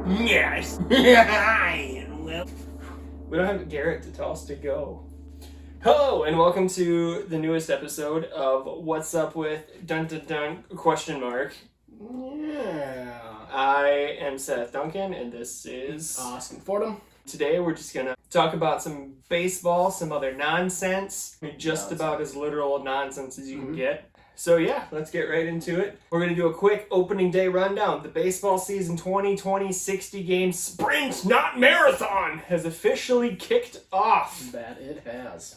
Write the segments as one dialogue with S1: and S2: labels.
S1: Yes. Well, we don't have Garrett to tell us to go. Hello, and welcome to the newest episode of What's Up with Dun Dun Dun question mark.
S2: Yeah.
S1: I am Seth Duncan, and this is
S2: Austin Fordham.
S1: Today we're just gonna talk about some baseball, some other nonsense. Just about as literal nonsense as you can get. So yeah, let's get right into it. We're going to do a quick opening day rundown. The baseball season 2020 60-game sprint, not marathon, has officially kicked off.
S2: That it has.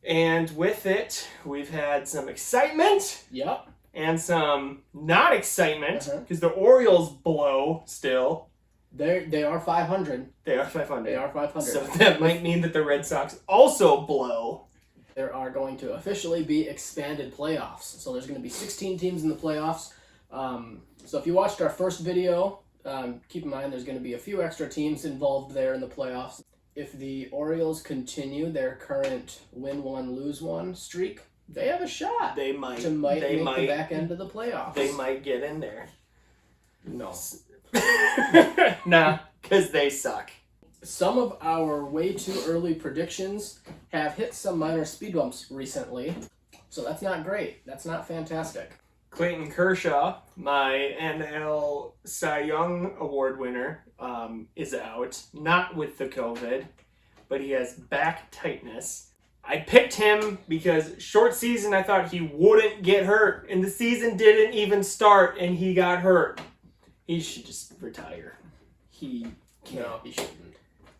S1: And with it, we've had some excitement.
S2: Yep.
S1: And some not excitement, because the Orioles blow still.
S2: They are 500.
S1: They are 500.
S2: They are 500.
S1: So that might mean that the Red Sox also blow.
S2: There are going to officially be expanded playoffs. So there's going to be 16 teams in the playoffs. So if you watched our first video, keep in mind there's going to be a few extra teams involved there in the playoffs. If the Orioles continue their current win one, lose one streak, they have a shot.
S1: They might.
S2: To make the back end of the playoffs.
S1: They might get in there.
S2: No.
S1: Nah, because they suck.
S2: Some of our way too early predictions have hit some minor speed bumps recently, so that's not great. That's not fantastic.
S1: Clayton Kershaw, my NL Cy Young Award winner, is out. Not with the COVID, but he has back tightness. I picked him because short season I thought he wouldn't get hurt, and the season didn't even start, and he got hurt. He should just retire. He can't.
S2: No, he shouldn't.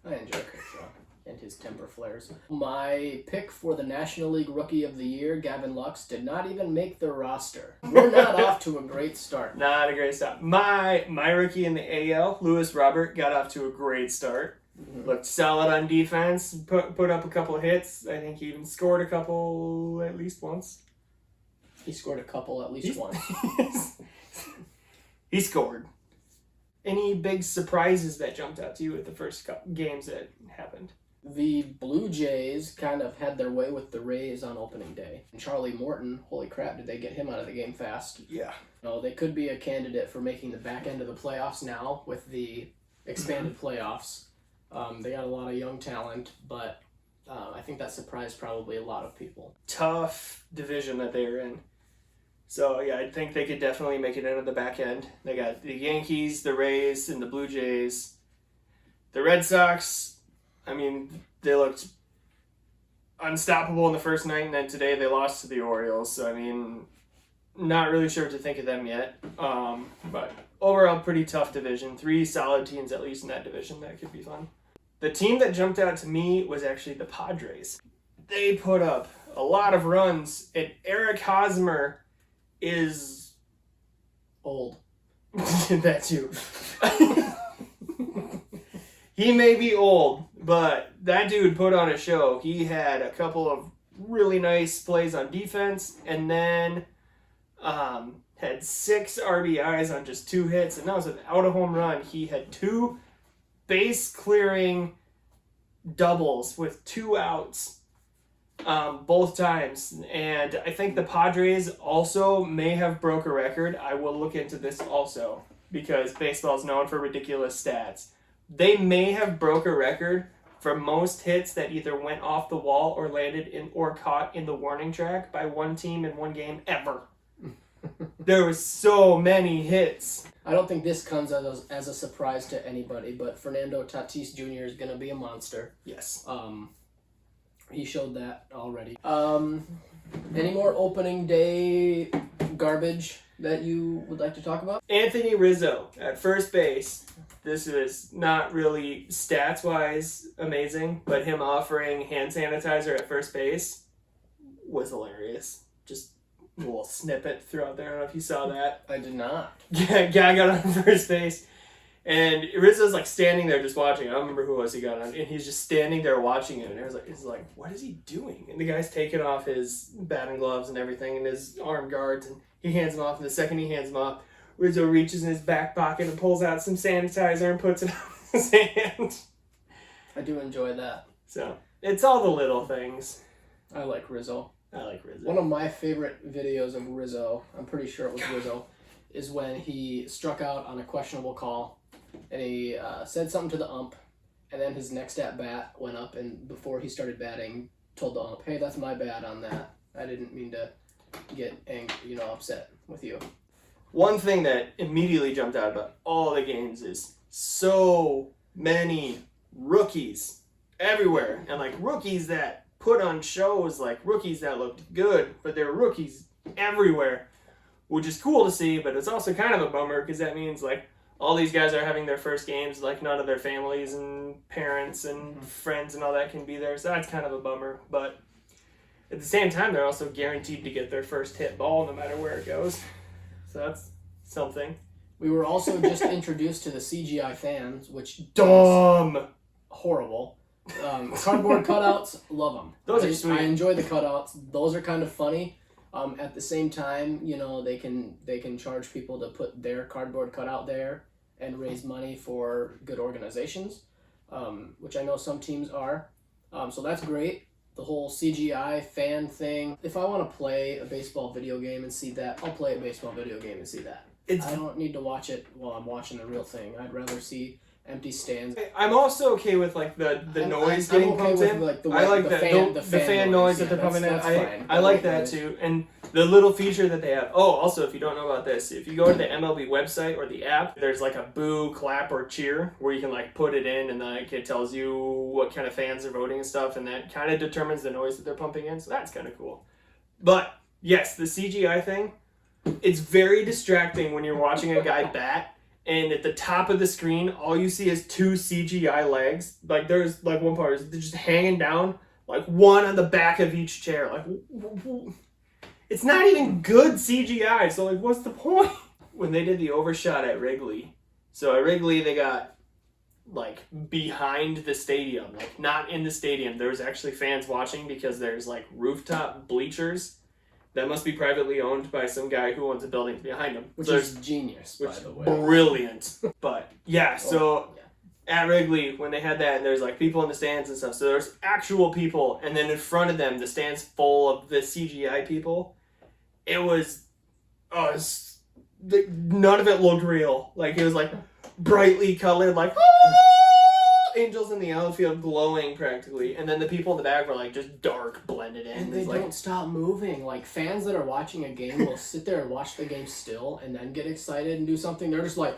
S2: I enjoy Kershaw and his temper flares. My pick for the National League Rookie of the Year, Gavin Lux, did not even make the roster. We're not off to a great start.
S1: Not a great start. My rookie in the AL, Luis Robert, got off to a great start. Looked solid on defense, put up a couple of hits. I think he even scored a couple at least once.
S2: He scored a couple at least once.
S1: He scored. Any big surprises that jumped out to you at the first couple games that happened?
S2: The Blue Jays kind of had their way with the Rays on opening day. And Charlie Morton, holy crap, did they get him out of the game fast.
S1: Yeah.
S2: No, they could be a candidate for making the back end of the playoffs now with the expanded playoffs. They got a lot of young talent, but I think that surprised probably a lot of people.
S1: Tough division that they were in. So, yeah, I think they could definitely make it into the back end. They got the Yankees, the Rays, and the Blue Jays. The Red Sox, I mean, they looked unstoppable in the first night, and then today they lost to the Orioles. So, I mean, not really sure what to think of them yet. But overall, pretty tough division. 3 solid teams, at least, in that division. That could be fun. The team that jumped out to me was actually the Padres. They put up a lot of runs, and Eric Hosmer is
S2: old.
S1: That too. He may be old, but that dude put on a show. He had a couple of really nice plays on defense, and then had 6 RBIs on just 2 hits, and that was without a home run. He had 2 base clearing doubles with 2 outs. Both times, and I think the Padres also may have broke a record. I will look into this also, because baseball is known for ridiculous stats. They may have broke a record for most hits that either went off the wall or landed in or caught in the warning track by one team in one game ever. There was so many hits.
S2: I don't think this comes as a surprise to anybody, but Fernando Tatis Jr. is going to be a monster.
S1: Yes.
S2: He showed that already. Any more opening day garbage that you would like to talk about?
S1: Anthony Rizzo at first base. This was not really stats-wise amazing, but him offering hand sanitizer at first base was hilarious. Just a little snippet throughout there. I don't know if you saw that.
S2: I did not.
S1: Guy got on first base, and Rizzo's like standing there just watching. I don't remember who it was he got on, and he's just standing there watching it. And I was like, what is he doing? And the guy's taking off his batting gloves and everything, and his arm guards, and he hands them off. And the second he hands them off, Rizzo reaches in his back pocket and pulls out some sanitizer and puts it on his hand.
S2: I do enjoy that.
S1: So it's all the little things.
S2: I like Rizzo.
S1: I like Rizzo.
S2: One of my favorite videos of Rizzo, I'm pretty sure it was Rizzo, is when he struck out on a questionable call, and he said something to the ump, and then his next at bat went up, and before he started batting, told the ump, "Hey, that's my bad on that. I didn't mean to get upset with you."
S1: One thing that immediately jumped out about all the games is so many rookies everywhere, and like rookies that put on shows, like rookies that looked good, but there were rookies everywhere, which is cool to see, but it's also kind of a bummer because that means like all these guys are having their first games, like none of their families and parents and friends and all that can be there, so that's kind of a bummer. But at the same time, they're also guaranteed to get their first hit ball no matter where it goes, so that's something.
S2: We were also just introduced to the CGI fans, which
S1: Dumb.
S2: horrible. Cardboard cutouts, love them.
S1: Those are sweet.
S2: I enjoy the cutouts. Those are kind of funny. At the same time, they can charge people to put their cardboard cutout there and raise money for good organizations, which I know some teams are. So that's great. The whole CGI fan thing. If I want to play a baseball video game and see that, I'll play a baseball video game and see that. I don't need to watch it while I'm watching the real thing. I'd rather see empty stands.
S1: I'm also okay with like the noise
S2: I'm
S1: getting
S2: okay
S1: pumped
S2: with,
S1: in.
S2: like,
S1: I like that the fan noise that they're pumping in. I like that too. And the little feature that they have. Oh, also if you don't know about this, if you go to the MLB website or the app, there's like a boo, clap, or cheer where you can like put it in and like it tells you what kind of fans are voting and stuff, and that kind of determines the noise that they're pumping in. So that's kind of cool. But yes, the CGI thing, it's very distracting when you're watching a guy bat. And at the top of the screen, all you see is 2 CGI legs. Like, there's, like, one part is just hanging down, like, one on the back of each chair. Like, it's not even good CGI, so, like, what's the point? When they did the overshot at Wrigley, so at Wrigley, they got, like, behind the stadium, like, not in the stadium. There was actually fans watching because there's, like, rooftop bleachers that must be privately owned by some guy who owns a building behind him.
S2: Which
S1: so
S2: is genius, by the way.
S1: Brilliant. But yeah, so at Wrigley, when they had that, and there's like people in the stands and stuff, so there's actual people, and then in front of them, the stand's full of the CGI people. It was, none of it looked real. Like, it was like brightly colored, like, angels in the outfield glowing practically, and then the people in the back were like just dark blended in.
S2: And they don't stop moving. Like, fans that are watching a game will sit there and watch the game still and then get excited and do something. They're just like,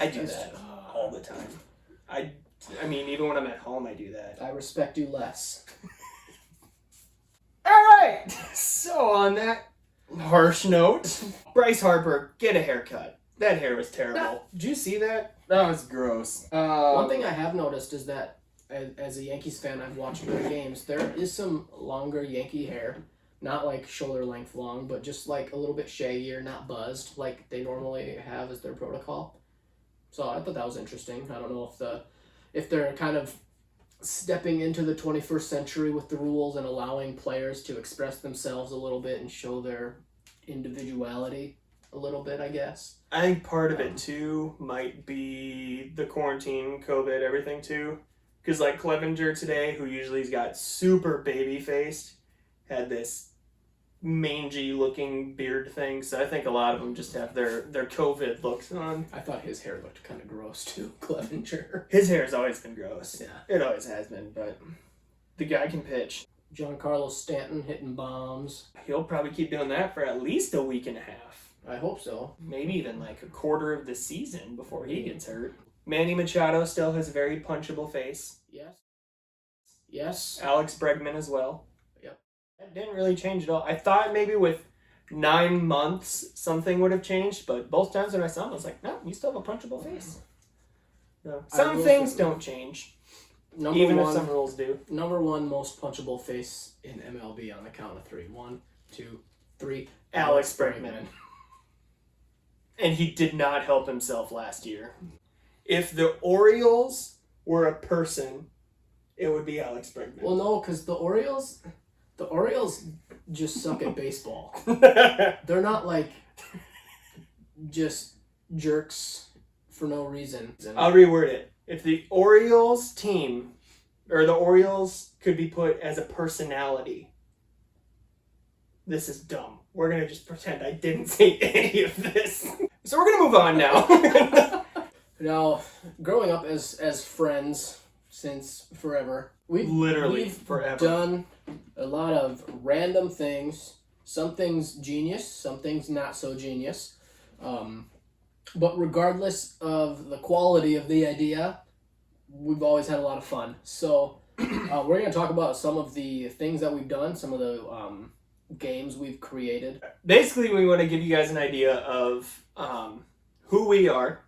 S1: I do that all the time. I mean, even when I'm at home, I do that.
S2: I respect you less.
S1: All right. So on that harsh note, Bryce Harper, get a haircut. That hair was terrible. Did you see that? That was gross.
S2: One thing I have noticed is that as a Yankees fan, I've watched their games. There is some longer Yankee hair, not like shoulder length long, but just like a little bit shaggier, not buzzed like they normally have as their protocol. So I thought that was interesting. I don't know if they're kind of stepping into the 21st century with the rules and allowing players to express themselves a little bit and show their individuality a little bit, I guess.
S1: I think part of it too might be the quarantine, COVID, everything too. Because like Clevenger today, who usually's got super baby faced, had this mangy looking beard thing. So I think a lot of them just have their COVID looks on.
S2: I thought his hair looked kind of gross too, Clevenger.
S1: His hair's always been gross.
S2: Yeah.
S1: It always has been, but the guy can pitch.
S2: Giancarlo Stanton hitting bombs.
S1: He'll probably keep doing that for at least a week and a half.
S2: I hope so.
S1: Maybe even like a quarter of the season before he gets hurt. Manny Machado still has a very punchable face.
S2: Yes. Yes.
S1: Alex Bregman as well.
S2: Yep.
S1: That didn't really change at all. I thought maybe with 9 months something would have changed, but both times when I saw him, I was like, no, you still have a punchable face. No. Some things don't change. Even if some rules do.
S2: Number 1 most punchable face in MLB on the count of 3. 1, 2, 3.
S1: Alex Bregman. And he did not help himself last year. If the Orioles were a person, it would be Alex Bregman.
S2: Well, no, because the Orioles just suck at baseball. They're not like just jerks for no reason.
S1: I'll reword it. If the Orioles team or the Orioles could be put as a personality. This is dumb. We're going to just pretend I didn't say any of this. So we're going to move on now.
S2: Now, growing up as friends since forever, we've
S1: forever
S2: done a lot of random things. Some things genius, some things not so genius. But regardless of the quality of the idea, we've always had a lot of fun. So we're going to talk about some of the things that we've done, some of the games we've created.
S1: Basically, we want to give you guys an idea of who we are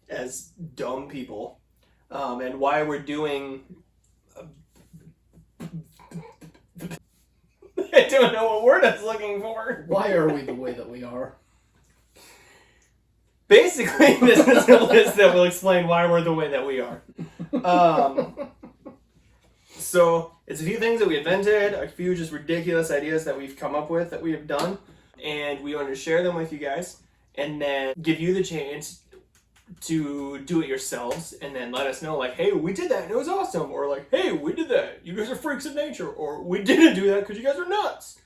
S1: as dumb people, and why we're doing. I don't know what word I was looking for.
S2: Why are we the way that we are?
S1: Basically, this is a list that will explain why we're the way that we are. So, it's a few things that we invented, a few just ridiculous ideas that we've come up with that we have done, and we want to share them with you guys, and then give you the chance to do it yourselves, and then let us know, like, hey, we did that and it was awesome, or like, hey, we did that, you guys are freaks of nature, or we didn't do that because you guys are nuts.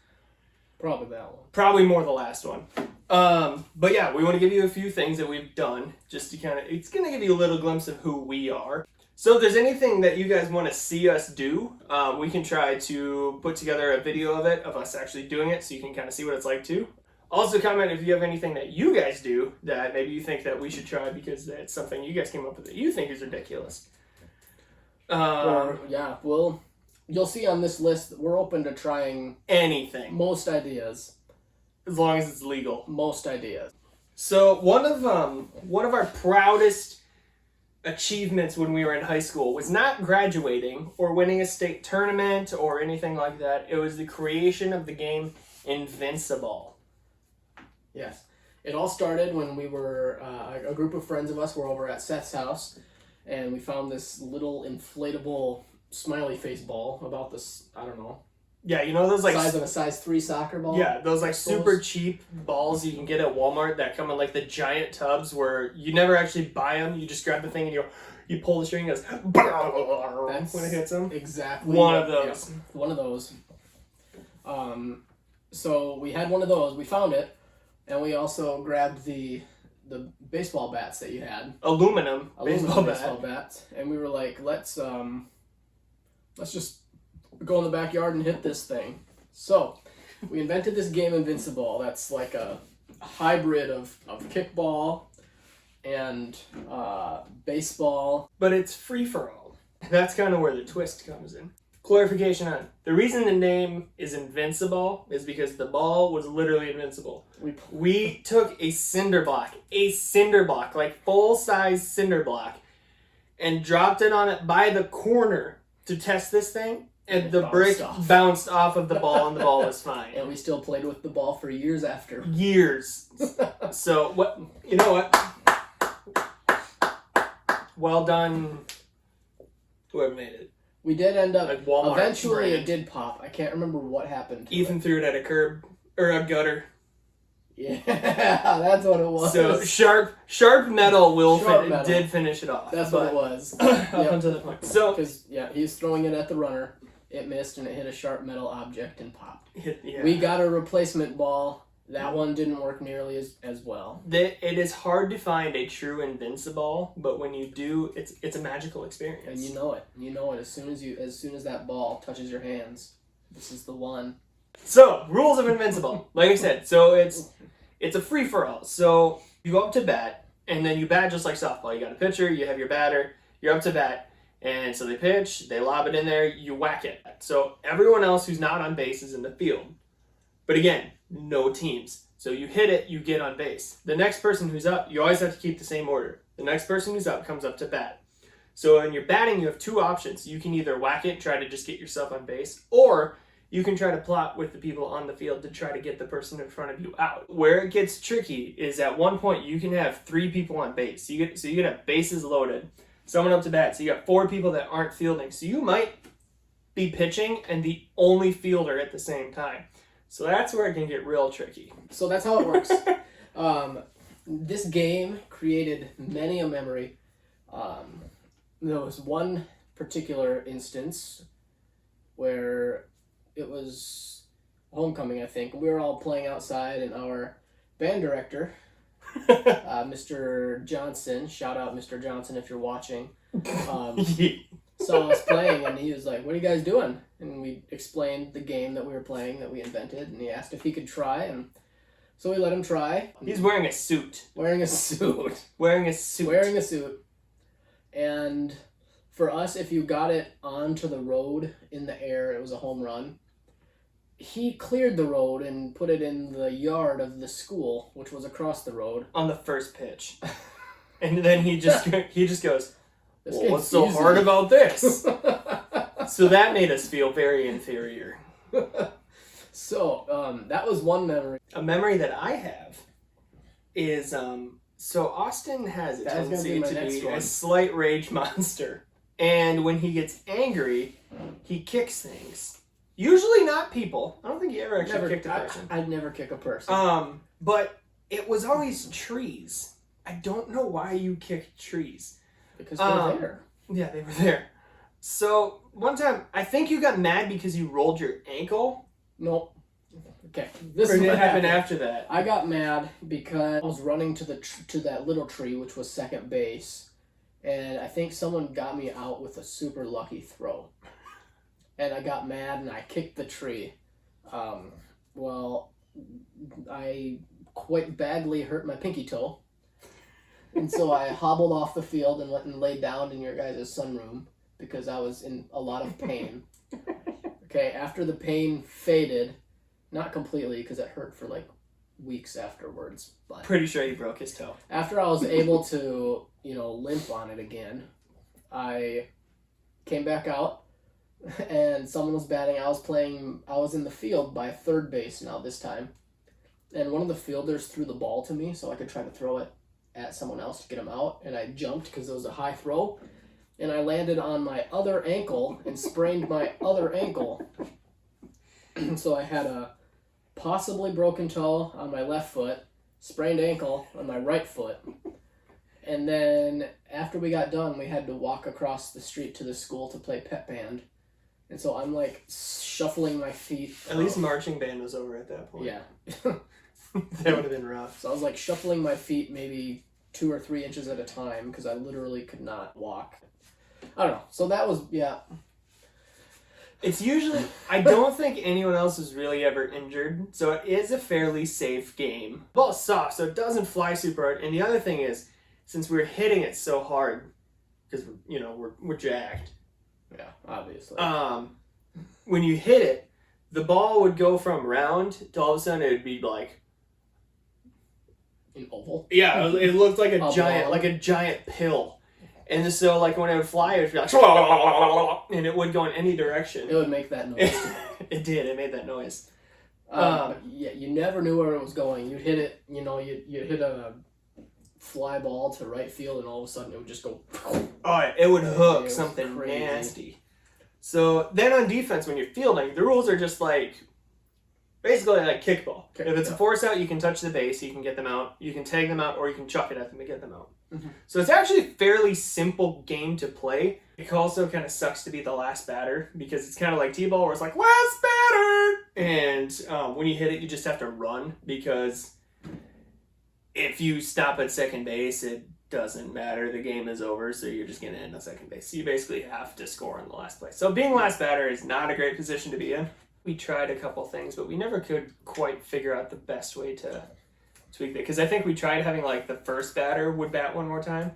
S2: Probably that one.
S1: Probably more the last one. But yeah, we want to give you a few things that we've done, just to kind of, it's going to give you a little glimpse of who we are. So if there's anything that you guys want to see us do, we can try to put together a video of it, of us actually doing it, so you can kind of see what it's like too. Also comment if you have anything that you guys do that maybe you think that we should try because it's something you guys came up with that you think is ridiculous.
S2: You'll see on this list that we're open to trying
S1: anything.
S2: Most ideas.
S1: As long as it's legal.
S2: Most ideas.
S1: So one of our proudest achievements when we were in high school was not graduating or winning a state tournament or anything like that. It was the creation of the game Invincible.
S2: Yes. It all started when we were, a group of friends of us were over at Seth's house, and we found this little inflatable smiley face ball about this, I don't know.
S1: Yeah, you know those like...
S2: size of a size 3 soccer ball?
S1: Yeah, those like super cheap balls you can get at Walmart that come in like the giant tubs where you never actually buy them. You just grab the thing and you pull the string and it goes... That's when it hits them.
S2: Exactly.
S1: One of those.
S2: Yeah, one of those. So we had one of those. We found it. And we also grabbed the baseball bats that you had.
S1: Aluminum baseball
S2: bats. And we were like, let's just go in the backyard and hit this thing. So we invented this game Invincible. That's like a hybrid of kickball and baseball.
S1: But it's free for all. That's kind of where the twist comes in. Clarification on the reason the name is Invincible is because the ball was literally invincible. We took a cinder block, like full-size cinder block, and dropped it on it by the corner to test this thing, and the brick bounced off of the ball, and the ball was fine.
S2: And we still played with the ball for years after.
S1: Years. So what? You know what? Well done, whoever made it.
S2: We did end up,
S1: like Walmart
S2: eventually
S1: brand.
S2: It did pop. I can't remember what happened to
S1: Ethan threw it at a curb, or a gutter.
S2: Yeah, that's what it was.
S1: So sharp metal did finish it off.
S2: That's what it was.
S1: Up until the point. So,
S2: because he was throwing it at the runner, it missed and it hit a sharp metal object and popped.
S1: Yeah.
S2: We got a replacement ball. That one didn't work nearly as well.
S1: It is hard to find a true Invincible, but when you do, it's a magical experience.
S2: And you know it. You know it as soon as that ball touches your hands. This is the one.
S1: So, rules of Invincible. Like I said, so it's a free for all. So you go up to bat, and then you bat just like softball. You got a pitcher, you have your batter, you're up to bat, and so they pitch, they lob it in there, you whack it. So everyone else who's not on base is in the field. But again, no teams. So you hit it, you get on base. The next person who's up, you always have to keep the same order. The next person who's up comes up to bat. So when you're batting, you have two options. You can either whack it, try to just get yourself on base, or you can try to plot with the people on the field to try to get the person in front of you out. Where it gets tricky is at one point you can have 3 people on base. So you can have bases loaded, someone up to bat. So you got 4 people that aren't fielding. So you might be pitching and the only fielder at the same time. So that's where it can get real tricky.
S2: So that's how it works. This game created many a memory. There was one particular instance where it was homecoming, I think. We were all playing outside, and our band director, Mr. Johnson, shout out Mr. Johnson if you're watching, saw us playing, and he was like, "What are you guys doing?" And we explained the game that we were playing that we invented, and he asked if he could try, and so we let him try.
S1: He's wearing a suit.
S2: Wearing a suit.
S1: Wearing a suit.
S2: Wearing a suit. And for us, if you got it onto the road in the air, it was a home run. He cleared the road and put it in the yard of the school, which was across the road.
S1: On the first pitch. And then he just goes,
S2: This
S1: "Well,
S2: game's
S1: what's so
S2: easy."
S1: hard about this?" So that made us feel very inferior.
S2: So, that was one memory.
S1: A memory that I have is, so Austin has a
S2: That was gonna
S1: tendency
S2: be my
S1: to
S2: next
S1: be
S2: one.
S1: a slight rage monster. And when he gets angry, he kicks things. Usually not people. I don't think he ever actually kicked a person.
S2: I'd never kick a person.
S1: But it was always trees. I don't know why you kicked trees.
S2: Because they're there.
S1: Yeah, they were there. So one time, I think you got mad because you rolled your ankle.
S2: Nope. Okay. This
S1: Or
S2: is
S1: did
S2: what
S1: it happen
S2: happened.
S1: after that?
S2: I got mad because I was running to to that little tree, which was second base, and I think someone got me out with a super lucky throw, and I got mad and I kicked the tree. Well, I quite badly hurt my pinky toe, and so I hobbled off the field and went and laid down in your guys' sunroom because I was in a lot of pain. Okay, after the pain faded. Not completely, because it hurt for like weeks afterwards. But
S1: Pretty sure he broke his toe.
S2: after I was able to, limp on it again, I came back out, and someone was batting. I was in the field by third base now this time, and one of the fielders threw the ball to me so I could try to throw it at someone else to get him out, and I jumped because it was a high throw, and I landed on my other ankle and sprained my other ankle. So I had a possibly broken toe on my left foot, sprained ankle on my right foot, and then after we got done, we had to walk across the street to the school to play pep band, and so I'm like shuffling my feet.
S1: At least marching band was over at that point.
S2: Yeah.
S1: That would have been rough.
S2: So I was like shuffling my feet maybe 2 or 3 inches at a time because I literally could not walk. I don't know. So that was, yeah.
S1: It's usually, I don't think anyone else is really ever injured, so it is a fairly safe game. Ball's soft, so it doesn't fly super hard. And the other thing is, since we're hitting it so hard, because we're jacked.
S2: Yeah, obviously.
S1: When you hit it, the ball would go from round to all of a sudden it would be like,
S2: An oval?
S1: yeah, it looked like
S2: A
S1: giant,
S2: ball.
S1: like a giant pill. And so, like, when it would fly, it would be like, and it would go in any direction.
S2: It would make that noise.
S1: It did. It made that noise.
S2: Yeah, you never knew where it was going. You'd hit it, you'd hit a fly ball to right field, and all of a sudden it would just go.
S1: Oh, it would hook
S2: It was
S1: something
S2: crazy.
S1: nasty. So then on defense, when you're fielding, the rules are just like, basically like kickball.
S2: Okay,
S1: If it's a
S2: yeah.
S1: force out, you can touch the base, you can get them out, you can tag them out, or you can chuck it at them to get them out.
S2: Mhm.
S1: So it's actually a fairly simple game to play. It also kind of sucks to be the last batter because it's kind of like T-ball where it's like, last batter! And when you hit it, you just have to run because if you stop at second base, it doesn't matter. The game is over, so you're just going to end on second base. So you basically have to score in the last place. So being last batter is not a great position to be in. We tried a couple things, but we never could quite figure out the best way to tweak it. Because I think we tried having like the first batter would bat one more time,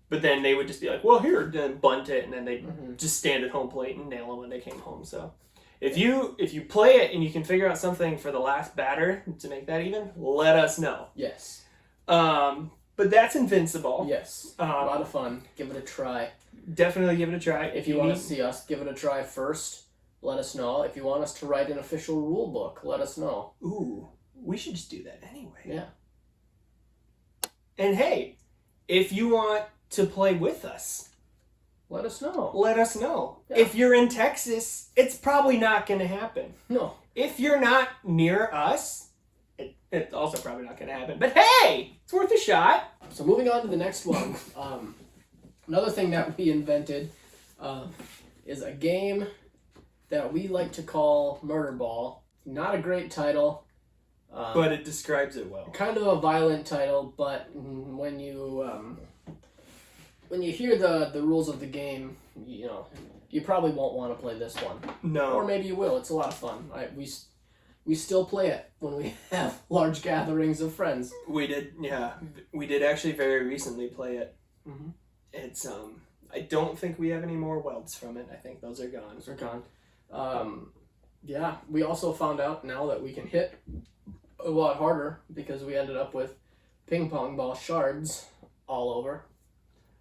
S1: but then they would just be like, well, here, then bunt it, and then they'd just stand at home plate and nail them when they came home. So if you play it and you can figure out something for the last batter to make that even, let us know.
S2: Yes.
S1: But that's Invincible.
S2: Yes. A lot of fun. Give it a try.
S1: Definitely give it a try.
S2: If you want to see us give it a try first, let us know. If you want us to write an official rule book, let us know.
S1: Ooh, we should just do that anyway.
S2: Yeah.
S1: And hey, if you want to play with us,
S2: Let us know.
S1: let us know.
S2: Yeah.
S1: If you're in Texas, it's probably not going to happen.
S2: No.
S1: If you're not near us, it's also probably not going to happen. But hey, it's worth a shot.
S2: So moving on to the next one. Another thing that we invented is a game that we like to call Murder Ball. Not a great title.
S1: But it describes it well.
S2: Kind of a violent title, but when you hear the rules of the game, you probably won't want to play this one.
S1: No.
S2: Or maybe you will. It's a lot of fun. We still play it when we have large gatherings of friends.
S1: We did, yeah. We did actually very recently play it.
S2: Mm-hmm.
S1: It's, I don't think we have any more welds from it. I think those are gone.
S2: Those are gone. Yeah, we also found out now that we can hit a lot harder because we ended up with ping pong ball shards all over.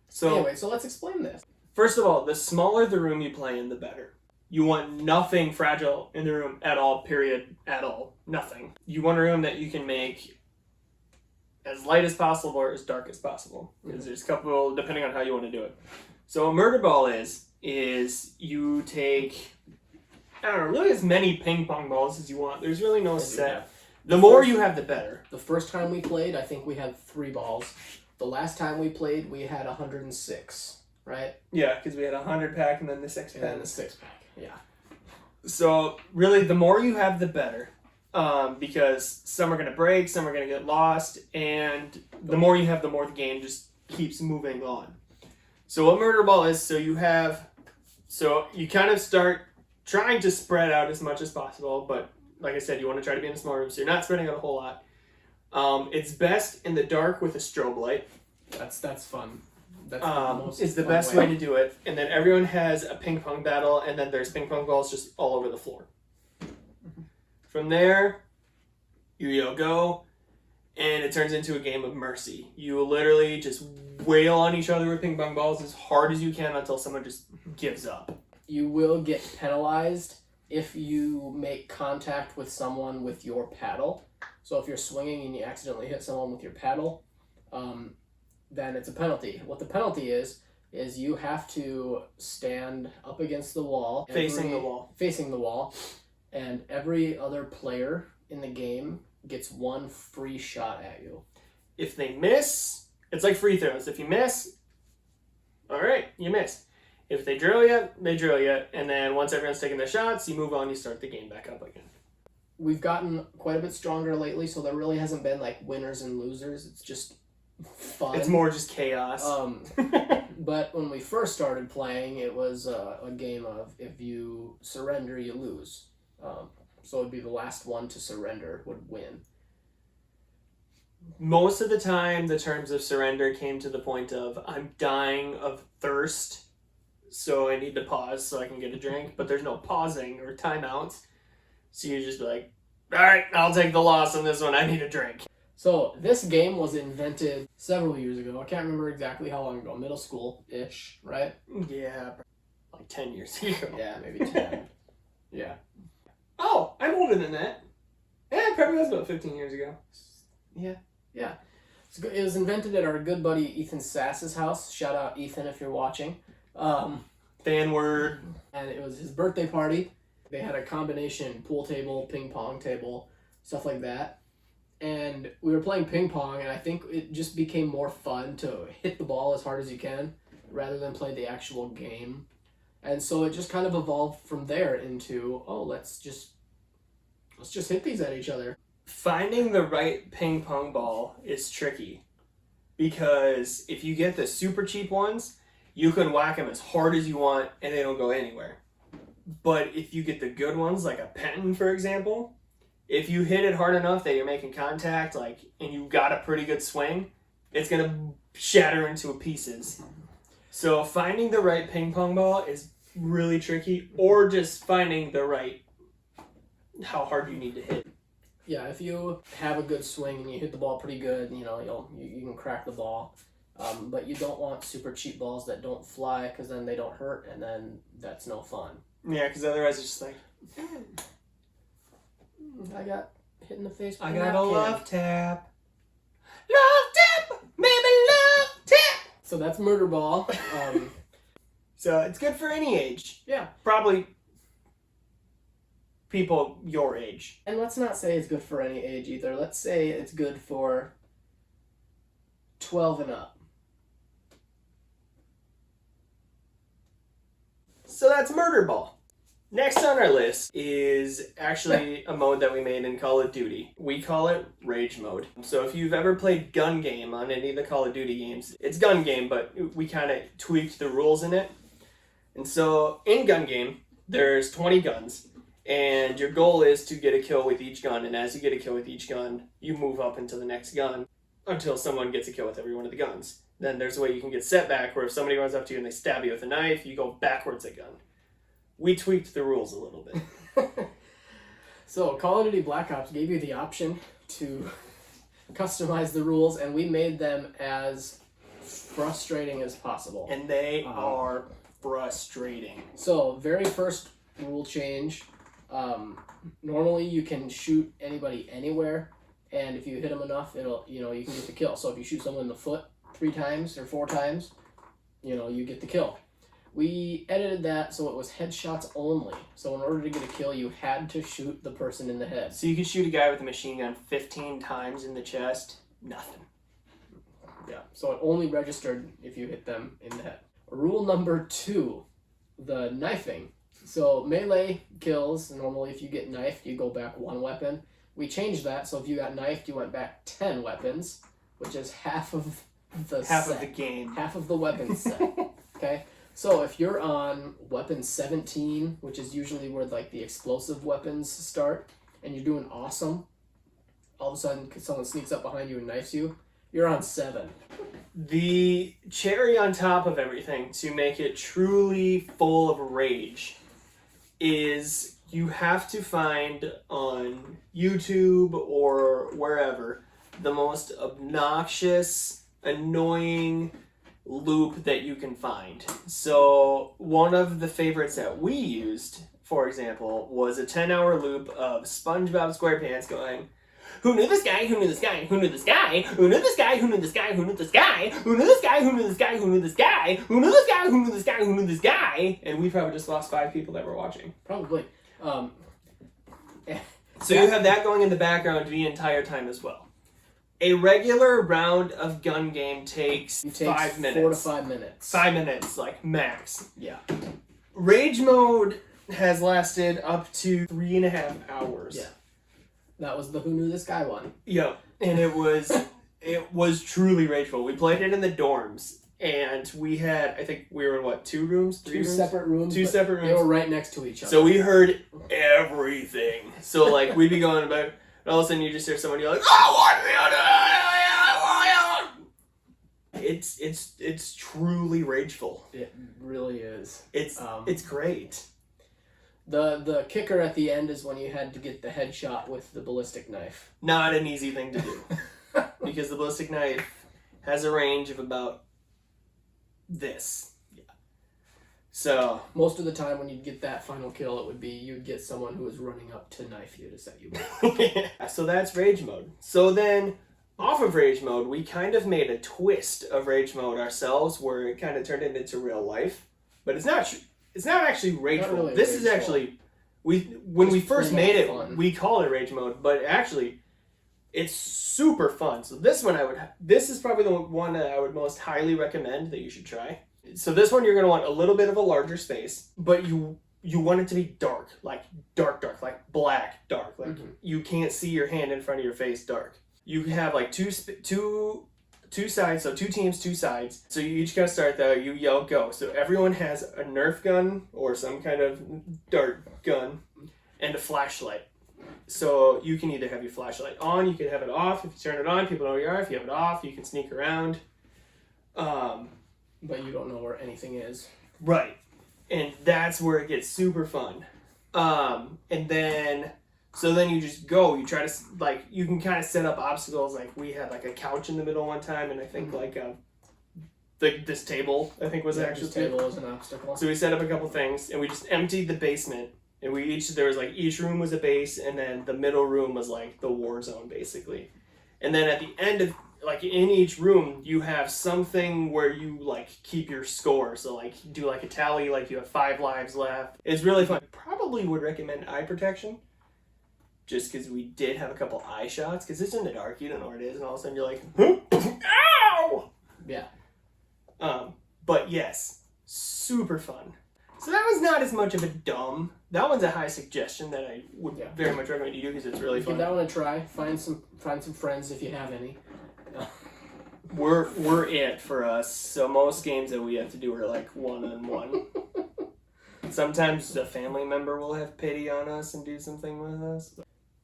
S1: So,
S2: anyway, so let's explain this.
S1: first of all, the smaller the room you play in, the better. You want nothing fragile in the room at all, period, at all. Nothing. You want a room that you can make as light as possible or as dark as possible. Because there's a couple, depending on how you want to do it. So a murder ball is you take, I don't know, really as many ping pong balls as you want. There's really no set. The more you have, the better.
S2: The first time we played, I think we had 3 balls. The last time we played, we had 106, right?
S1: Yeah, because we had a 100-pack and then the 6-pack.
S2: And then the 6-pack, yeah.
S1: So really, the more you have, the better. Because some are going to break, some are going to get lost, and the more you have, the more the game just keeps moving on. So what murder ball is, so you kind of start trying to spread out as much as possible, but like I said, you want to try to be in a small room, so you're not spreading out a whole lot. It's best in the dark with a strobe light.
S2: That's fun. That's
S1: is the best way to do it. And then everyone has a ping pong battle, and then there's ping pong balls just all over the floor. Mm-hmm. From there, you go, and it turns into a game of mercy. You literally just wail on each other with ping pong balls as hard as you can until someone just gives up.
S2: You will get penalized if you make contact with someone with your paddle. So if you're swinging and you accidentally hit someone with your paddle, then it's a penalty. What the penalty is you have to stand up against the wall.
S1: Facing the wall.
S2: And every other player in the game gets 1 free shot at you.
S1: If they miss, it's like free throws. If you miss, all right, you missed. If they drill you, they drill you. And then once everyone's taking their shots, you move on, you start the game back up again.
S2: We've gotten quite a bit stronger lately, so there really hasn't been like winners and losers. It's just fun.
S1: It's more just chaos.
S2: But when we first started playing, it was a game of if you surrender, you lose. So it'd be the last one to surrender would win.
S1: Most of the time, the terms of surrender came to the point of I'm dying of thirst, so I need to pause so I can get a drink. But there's no pausing or timeouts. So you just be like, all right, I'll take the loss on this one. I need a drink.
S2: So this game was invented several years ago. I can't remember exactly how long ago. Middle school-ish, right?
S1: Yeah, like 10 years ago.
S2: Yeah, maybe 10. Yeah.
S1: Oh, I'm older than that. Yeah, it probably was about 15 years ago.
S2: Yeah. It was invented at our good buddy Ethan Sass's house. Shout out Ethan if you're watching.
S1: Fan word.
S2: And it was his birthday party. They had a combination pool table, ping pong table, stuff like that. And we were playing ping pong, and I think it just became more fun to hit the ball as hard as you can rather than play the actual game. And so it just kind of evolved from there into, let's just hit these at each other.
S1: Finding the right ping pong ball is tricky because if you get the super cheap ones, you can whack them as hard as you want and they don't go anywhere. But if you get the good ones, like a Penton, for example, if you hit it hard enough that you're making contact, and you got a pretty good swing, it's going to shatter into pieces. So finding the right ping pong ball is really tricky, or just finding the right, how hard you need to hit.
S2: Yeah, if you have a good swing and you hit the ball pretty good, you can crack the ball. But you don't want super cheap balls that don't fly because then they don't hurt and then that's no fun.
S1: Yeah, because otherwise it's just like,
S2: I got hit in the face.
S1: I got a love tap. Love tap! Baby, love tap!
S2: So that's Murder Ball.
S1: So it's good for any age.
S2: Yeah.
S1: Probably people your age.
S2: And let's not say it's good for any age either. Let's say it's good for 12 and up.
S1: So that's Murder Ball. Next on our list is actually a mode that we made in Call of Duty. We call it Rage Mode. So if you've ever played Gun Game on any of the Call of Duty games, it's Gun Game, but we kind of tweaked the rules in it. And so in Gun Game, there's 20 guns, and your goal is to get a kill with each gun, and as you get a kill with each gun, you move up into the next gun until someone gets a kill with every one of the guns. Then there's a way you can get setback, where if somebody runs up to you and they stab you with a knife, you go backwards a gun. We tweaked the rules a little bit.
S2: So Call of Duty Black Ops gave you the option to customize the rules, and we made them as frustrating as possible.
S1: And they are frustrating.
S2: So very first rule change, normally you can shoot anybody anywhere, and if you hit them enough, it'll, you can get the kill. So if you shoot someone in the foot 3 times or 4 times, you get the kill. We edited that so it was headshots only. So in order to get a kill, you had to shoot the person in the head.
S1: So you could shoot a guy with a machine gun 15 times in the chest, nothing.
S2: Yeah, so it only registered if you hit them in the head. Rule number 2, the knifing. So melee kills, normally if you get knifed, you go back 1 weapon. We changed that, so if you got knifed, you went back 10 weapons, which is half of the
S1: game.
S2: Half of the weapon set. Okay? So if you're on weapon 17, which is usually where like the explosive weapons start, and you're doing awesome, all of a sudden someone sneaks up behind you and knifes you, you're on 7.
S1: The cherry on top of everything to make it truly full of rage is you have to find on YouTube or wherever the most obnoxious, annoying loop that you can find. So one of the favorites that we used, for example, was a 10-hour loop of SpongeBob SquarePants going, "Who knew this guy? Who knew this guy? Who knew this guy? Who knew this guy? Who knew this guy? Who knew this guy? Who knew this guy? Who knew this guy? Who knew this guy? Who knew this guy? Who knew this guy? Who knew this guy?" And we probably just lost 5 people that were watching.
S2: Probably.
S1: So you have that going in the background the entire time as well. A regular round of Gun Game takes 5 minutes.
S2: 4 to 5 minutes.
S1: 5 minutes, like max.
S2: Yeah.
S1: Rage Mode has lasted up to 3.5 hours.
S2: Yeah. That was the Who Knew This Guy one.
S1: Yep. And it was truly rageful. We played it in the dorms, and we had, I think we were in 2 rooms? 3 rooms?
S2: Separate rooms.
S1: 2 separate rooms.
S2: They were right next to each other.
S1: So we heard everything. So like we'd be going about, and all of a sudden you just hear someone, you're like, "Oh, what are you doing?" It's truly rageful.
S2: It really is.
S1: It's great.
S2: The kicker at the end is when you had to get the headshot with the ballistic knife.
S1: Not an easy thing to do. Because the ballistic knife has a range of about this. Yeah. So
S2: most of the time when you'd get that final kill, it would be you'd get someone who was running up to knife you to set you back.
S1: So that's Rage Mode. So then off of Rage Mode, we kind of made a twist of Rage Mode ourselves where it kind of turned it into real life. But it's not actually rageful.
S2: Not really
S1: this is
S2: rageful.
S1: actually when we first
S2: plain
S1: made it,
S2: fun.
S1: we called it Rage Mode, but actually it's super fun. So this is probably the one that I would most highly recommend that you should try. So this one you're going to want a little bit of a larger space, but you want it to be dark, like black dark. Like you can't see your hand in front of your face dark. You have like two sides, so 2 teams, 2 sides. So you each gotta start though, you yell go. So everyone has a Nerf gun or some kind of dart gun and a flashlight. So you can either have your flashlight on, you can have it off. If you turn it on, people know where you are. If you have it off, you can sneak around.
S2: But you don't know where anything is.
S1: Right. And that's where it gets super fun. And then you just go, you try to, like, you can kind of set up obstacles. Like, we had, like, a couch in the middle one time, and I think, this table, I think, was actually...
S2: This table was an obstacle.
S1: So we set up a couple things, and we just emptied the basement, and each room was a base, and then the middle room was, like, the war zone, basically. And then at the end of, like, in each room, you have something where you, like, keep your score. So, like, do, like, a tally, like, you have 5 lives left. It's really fun. Probably would recommend eye protection. Just because we did have a couple eye shots, because it's in the dark, you don't know where it is, and all of a sudden you're like, ow!
S2: Yeah.
S1: But yes, super fun. So that was not as much of a dumb. That one's a high suggestion that I would
S2: Yeah.
S1: very much recommend you do because it's really
S2: Give
S1: fun.
S2: that one a try. Find some friends if you have any.
S1: We're it for us. So most games that we have to do are like 1-on-1. Sometimes a family member will have pity on us and do something with us.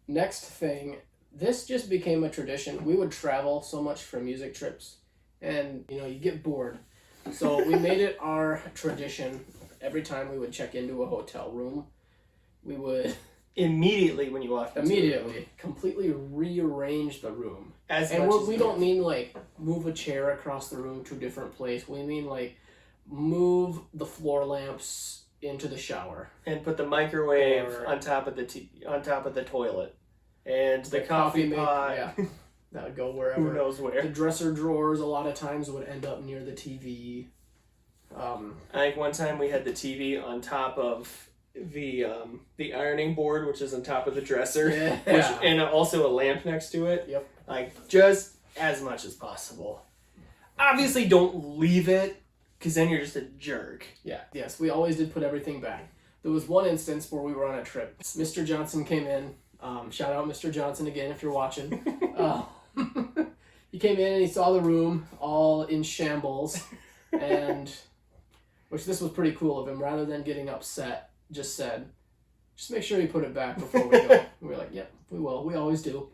S2: Next thing, this just became a tradition. We would travel so much for music trips, and you get bored. So we made it our tradition. Every time we would check into a hotel room, we would
S1: Immediately when you walk into it.
S2: completely rearrange the room.
S1: As
S2: And
S1: much as
S2: we don't mean like move a chair across the room to a different place. We mean like move the floor lamps into the shower.
S1: and put the microwave
S2: Or-
S1: on top of the toilet. And the coffee
S2: maker,
S1: pot.
S2: yeah. That would go
S1: Who
S2: wherever.
S1: knows
S2: The
S1: where.
S2: dresser drawers a lot of times would end up near the TV.
S1: I think one time we had the TV on top of the ironing board, which is on top of the dresser.
S2: Yeah.
S1: And also a lamp next to it.
S2: Yep.
S1: Like, just as much as possible. Obviously, don't leave it, because then you're just a jerk.
S2: Yeah. Yes, we always did put everything back. There was one instance where we were on a trip. Mr. Johnson came in. Shout out Mr. Johnson again if you're watching. He came in and he saw the room all in shambles, and which this was pretty cool of him. Rather than getting upset, just said, "Just make sure you put it back before we go." We were like, "Yep, we will. We always do."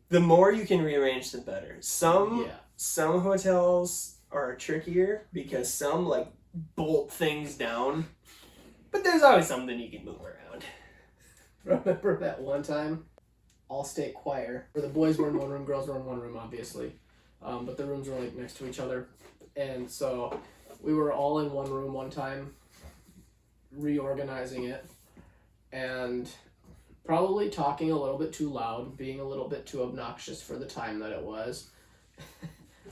S1: The more you can rearrange, the better. Some
S2: Yeah.
S1: hotels are trickier, because some, like, bolt things down. But there's always something you can move around.
S2: Remember that one time, all-state choir, where the boys were in one room, girls were in one room, obviously, but the rooms were like next to each other, and so we were all in one room one time, reorganizing it, and probably talking a little bit too loud, being a little bit too obnoxious for the time that it was.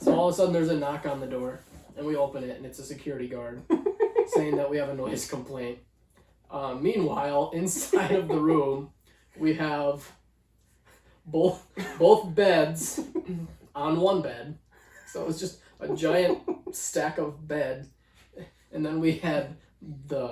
S2: So all of a sudden there's a knock on the door, and we open it, and it's a security guard saying that we have a noise complaint. Meanwhile, inside of the room, we have both beds on one bed. So it was just a giant stack of bed, and then we had the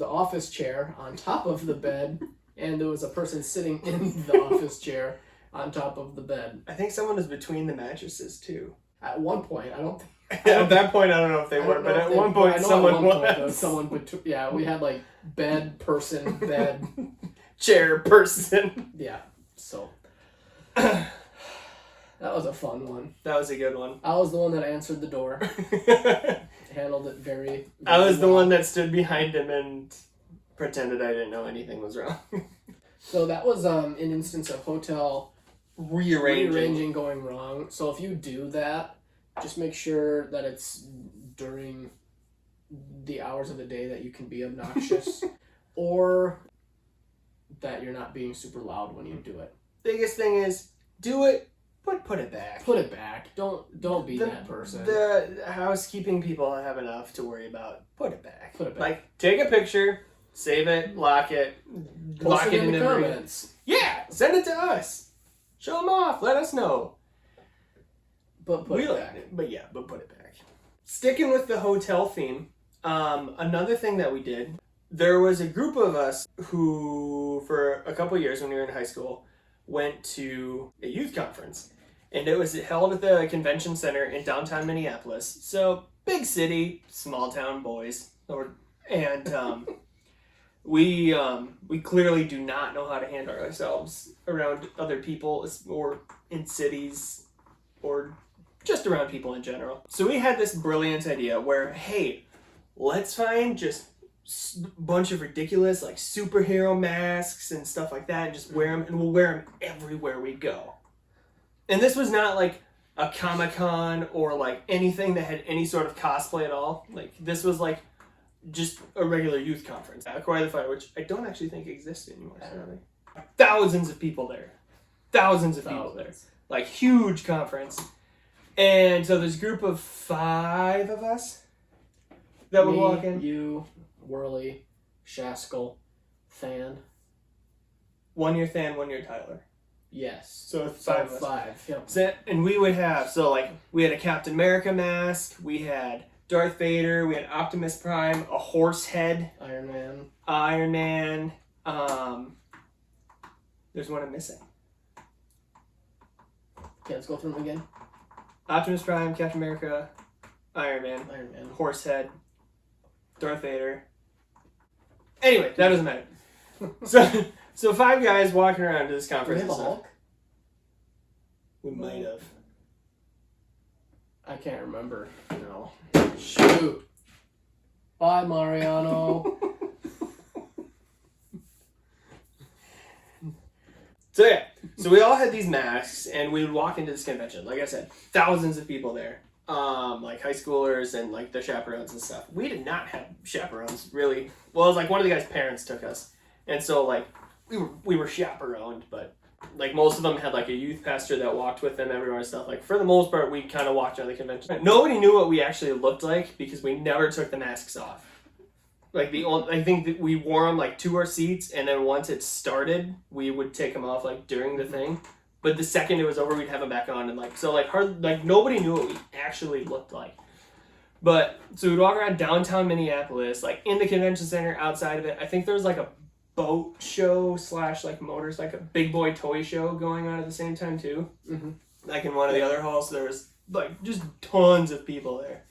S2: office chair on top of the bed, and there was a person sitting in the office chair on top of the bed.
S1: I think someone was between the mattresses, too.
S2: At one point, I don't think.
S1: At that point, I don't know if they were, but at one point, someone was.
S2: Yeah, we had like bed, person, bed.
S1: Chair person.
S2: Yeah, so. That was a fun one.
S1: That was a good one.
S2: I was the one that answered the door. Handled it very
S1: I was the
S2: well.
S1: one that stood behind him and pretended I didn't know anything was wrong.
S2: So that was an instance of hotel rearranging going wrong. So if you do that, just make sure that it's during the hours of the day that you can be obnoxious, or that you're not being super loud when you do it.
S1: Biggest thing is, do it, but put it back.
S2: Put it back. Don't be that person.
S1: The housekeeping people have enough to worry about. Put it back.
S2: Put it back.
S1: Like, take a picture, save it, lock it,
S2: Post it in the
S1: memory.
S2: comments.
S1: Yeah, send it to us. Show them off. Let us know.
S2: But put
S1: We
S2: it
S1: like
S2: back.
S1: it, but yeah, but put it back. Sticking with the hotel theme, another thing that we did, there was a group of us who, for a couple years when we were in high school, went to a youth conference. And it was held at the convention center in downtown Minneapolis. So, big city, small town boys. We clearly do not know how to handle ourselves around other people or in cities or just around people in general. So we had this brilliant idea where, hey, let's find just a bunch of ridiculous like superhero masks and stuff like that and just wear them, and we'll wear them everywhere we go. And this was not like a Comic-Con or like anything that had any sort of cosplay at all. Like this was like just a regular youth conference. Acquire the Fire, which I don't actually think exists anymore. Sadly. Thousands of people there. Thousands of people there. Like huge conference. And so there's a group of 5 of us that would walk in.
S2: You, Worley, Shaskell, Than.
S1: 1 year Than, 1 year Tyler.
S2: Yes.
S1: So 5 of us.
S2: 5. Yep.
S1: So, and we would have, so like, we had a Captain America mask, we had Darth Vader. We had Optimus Prime, a horse head,
S2: Iron Man.
S1: There's one I'm missing.
S2: Okay, let's go through them again.
S1: Optimus Prime, Captain America, Iron Man, Horsehead, Darth Vader. Anyway, that doesn't matter. So 5 guys walking around to this
S2: Do we
S1: conference.
S2: have a Hulk?
S1: We might have.
S2: I can't remember. No. Shoot. Bye, Mariano.
S1: So yeah, so we all had these masks, and we would walk into this convention. Like I said, thousands of people there, like high schoolers and like the chaperones and stuff. We did not have chaperones really. Well, it was like one of the guys' parents took us, and so like we were chaperoned, but like most of them had like a youth pastor that walked with them everywhere and stuff. Like for the most part, we kind of walked around the convention. Nobody knew what we actually looked like because we never took the masks off. Like I think that we wore them like to our seats, and then once it started, we would take them off like during the thing. But the second it was over, we'd have them back on, and like so like nobody knew what we actually looked like. But so we'd walk around downtown Minneapolis, like in the convention center, outside of it. I think there was like a boat show / like motors, like a big boy toy show going on at the same time too.
S2: Mm-hmm.
S1: Like in one of the other halls, there was like just tons of people there.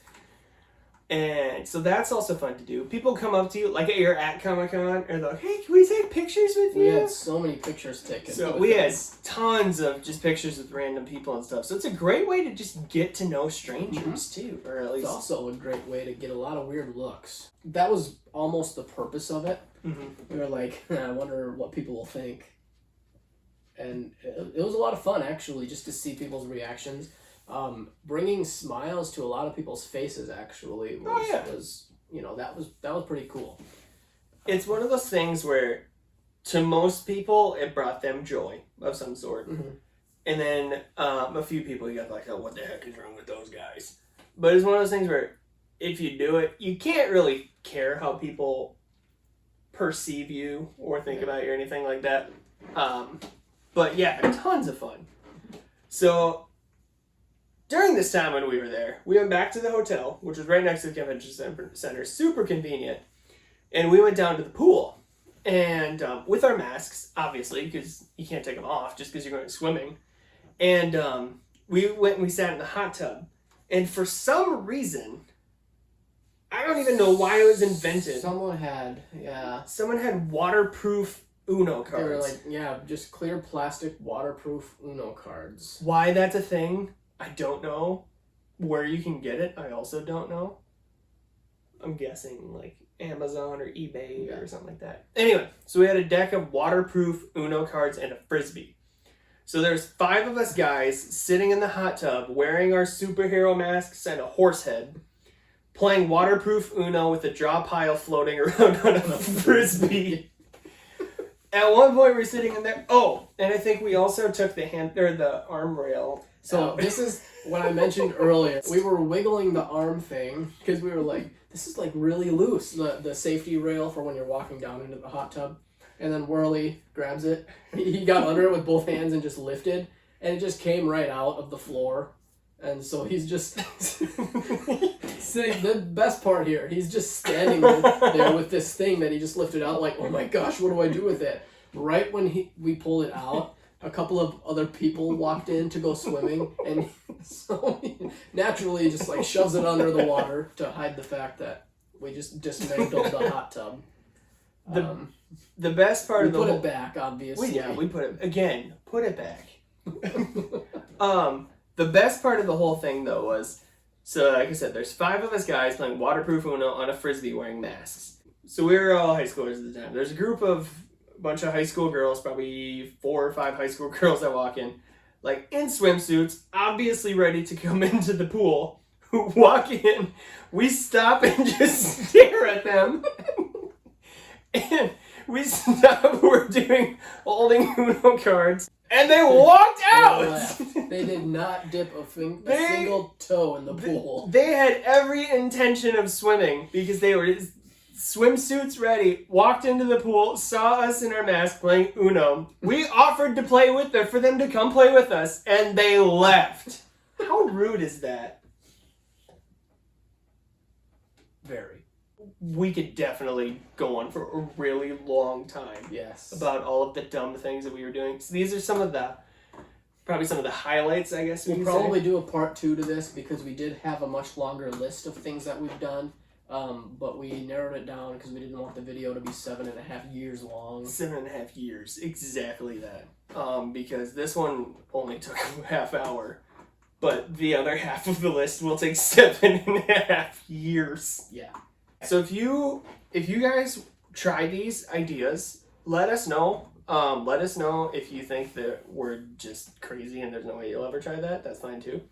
S1: And so that's also fun to do. People come up to you, like you're at Comic-Con, and they're like, hey, can we take pictures with you?
S2: We had so many pictures taken.
S1: So we had tons of just pictures with random people and stuff. So it's a great way to just get to know strangers, too. Or at least...
S2: It's also a great way to get a lot of weird looks. That was almost the purpose of it.
S1: Mm-hmm.
S2: We were like, I wonder what people will think. And it was a lot of fun, actually, just to see people's reactions. Bringing smiles to a lot of people's faces actually was that was pretty cool.
S1: It's one of those things where to most people it brought them joy of some sort.
S2: Mm-hmm.
S1: And then a few people you got like, oh, what the heck is wrong with those guys? But it's one of those things where if you do it, you can't really care how people perceive you or think about you or anything like that. But yeah, tons of fun. So during this time when we were there, we went back to the hotel, which was right next to the convention center, super convenient, and we went down to the pool. And with our masks, obviously, because you can't take them off just because you're going swimming. And we went and we sat in the hot tub. And for some reason, I don't even know why it was invented.
S2: Someone had
S1: waterproof Uno cards.
S2: They were like, just clear plastic waterproof Uno cards.
S1: Why that's a thing, I don't know. Where you can get it, I also don't know. I'm guessing like Amazon or eBay or something like that. Anyway, so we had a deck of waterproof Uno cards and a Frisbee. So there's 5 of us guys sitting in the hot tub wearing our superhero masks and a horse head, playing waterproof Uno with a draw pile floating around on a Frisbee. At one point we're sitting in there. Oh, and I think we also took the arm rail.
S2: So this is what I mentioned earlier. We were wiggling the arm thing because we were like, this is like really loose. The safety rail for when you're walking down into the hot tub. And then Whirly grabs it. He got under it with both hands and just lifted. And it just came right out of the floor. And so he's just sitting. The best part here, he's just standing there with this thing that he just lifted out like, oh my gosh, what do I do with it? Right when we pull it out, a couple of other people walked in to go swimming, and so he naturally just like shoves it under the water to hide the fact that we just dismantled the hot tub.
S1: The best part of the
S2: put it back, obviously.
S1: We put it again. Put it back. The best part of the whole thing though was, so like I said, there's 5 of us guys playing waterproof Uno on a Frisbee wearing masks. So we were all high schoolers at the time. There's a bunch of high school girls, probably 4 or 5 high school girls that walk in, like in swimsuits, obviously ready to come into the pool, who walk in. We stop and just stare at them. And we stop, we're holding Uno cards, and they walked out!
S2: They did not dip a single toe in the pool.
S1: They had every intention of swimming, because they were swimsuits ready, walked into the pool, saw us in our masks playing Uno. We offered to play with them, for them to come play with us, and they left. How rude is that?
S2: Very.
S1: We could definitely go on for a really long time
S2: Yes.
S1: about all of the dumb things that we were doing. So these are some of the highlights, I guess we
S2: We'll
S1: can
S2: probably
S1: say.
S2: do a part 2 to this because we did have a much longer list of things that we've done. But we narrowed it down because we didn't want the video to be 7.5 years long.
S1: 7.5 years, exactly that. Because this one only took a half hour, but the other half of the list will take 7.5 years.
S2: Yeah.
S1: So if you guys try these ideas, let us know. Let us know if you think that we're just crazy and there's no way you'll ever try that. That's fine too.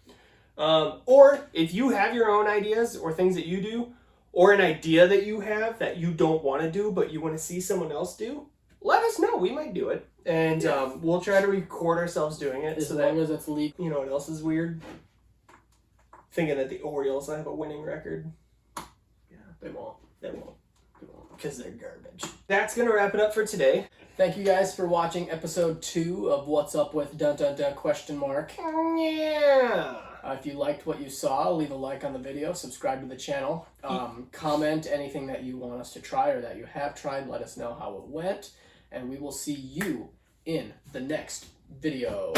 S1: Or if you have your own ideas or things that you do, or an idea that you have that you don't want to do but you want to see someone else do, let us know. We might do it, and we'll try to record ourselves doing it.
S2: As long as it's legal.
S1: You know what else is weird? Thinking that the Orioles have a winning record.
S2: They won't.
S1: They won't. Because they're garbage. That's going to wrap it up for today.
S2: Thank you guys for watching episode 2 of What's Up with Dun Dun Dun question mark.
S1: Yeah.
S2: If you liked what you saw, leave a like on the video, subscribe to the channel, comment anything that you want us to try or that you have tried, let us know how it went, and we will see you in the next video.